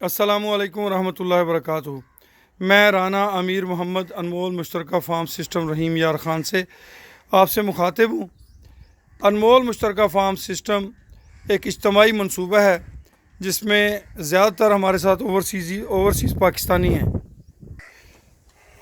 السلام علیکم ورحمۃ اللہ وبرکاتہ۔ میں رانا امیر محمد انمول مشترکہ فارم سسٹم رحیم یار خان سے آپ سے مخاطب ہوں۔ انمول مشترکہ فارم سسٹم ایک اجتماعی منصوبہ ہے جس میں زیادہ تر ہمارے ساتھ اوورسیز پاکستانی ہیں۔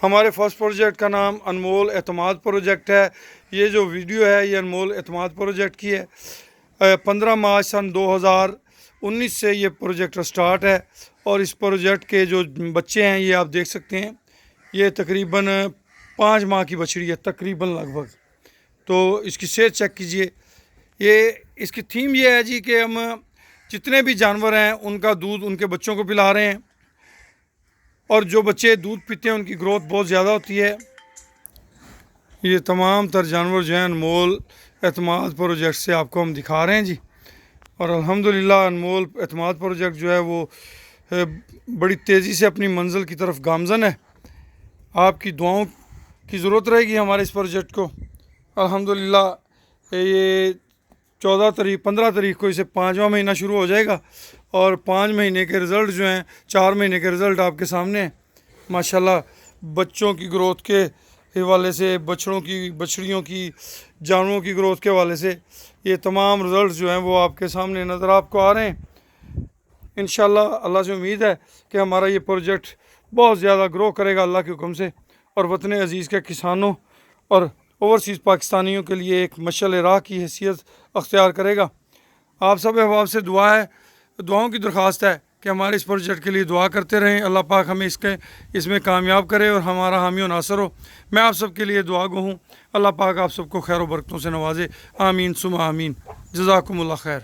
ہمارے فرسٹ پروجیکٹ کا نام انمول اعتماد پروجیکٹ ہے۔ یہ جو ویڈیو ہے یہ انمول اعتماد پروجیکٹ کی ہے۔ 15 مارچ سن 2019 سے یہ پروجیکٹ سٹارٹ ہے اور اس پروجیکٹ کے جو بچے ہیں یہ آپ دیکھ سکتے ہیں، یہ تقریباً 5 ماہ کی بچڑی ہے، تقریباً لگ بھگ۔ تو اس کی صحت چیک کیجئے۔ اس کی تھیم یہ ہے جی کہ ہم جتنے بھی جانور ہیں ان کا دودھ ان کے بچوں کو پلا رہے ہیں، اور جو بچے دودھ پیتے ہیں ان کی گروتھ بہت زیادہ ہوتی ہے۔ یہ تمام تر جانور جو ہیں انمول اعتماد پروجیکٹ سے آپ کو ہم دکھا رہے ہیں جی، اور الحمدللہ انمول اعتماد پروجیکٹ جو ہے وہ بڑی تیزی سے اپنی منزل کی طرف گامزن ہے۔ آپ کی دعاؤں کی ضرورت رہے گی ہمارے اس پروجیکٹ کو۔ الحمدللہ یہ 15 تاریخ کو اسے 5واں مہینہ شروع ہو جائے گا، اور 5 مہینے کے رزلٹ جو ہیں 4 مہینے کے رزلٹ آپ کے سامنے ہیں۔ ماشاءاللہ بچوں کی گروتھ کے حوالے سے، بچڑیوں کی، جانوروں کی گروتھ کے حوالے سے یہ تمام رزلٹ جو ہیں وہ آپ کے سامنے نظر آپ کو آ رہے ہیں۔ انشاءاللہ اللہ سے امید ہے کہ ہمارا یہ پروجیکٹ بہت زیادہ گرو کرے گا اللہ کے حکم سے، اور وطن عزیز کے کسانوں اور اوورسیز پاکستانیوں کے لیے ایک مشعل راہ کی حیثیت اختیار کرے گا۔ آپ سب احباب سے دعاؤں کی درخواست ہے کہ ہمارے اس پروجیکٹ کے لیے دعا کرتے رہیں۔ اللہ پاک ہمیں اس میں کامیاب کرے اور ہمارا حامی و ناصر ہو۔ میں آپ سب کے لیے دعا گو ہوں۔ اللہ پاک آپ سب کو خیر و برکتوں سے نوازے۔ آمین ثم آمین۔ جزاکم اللہ خیر۔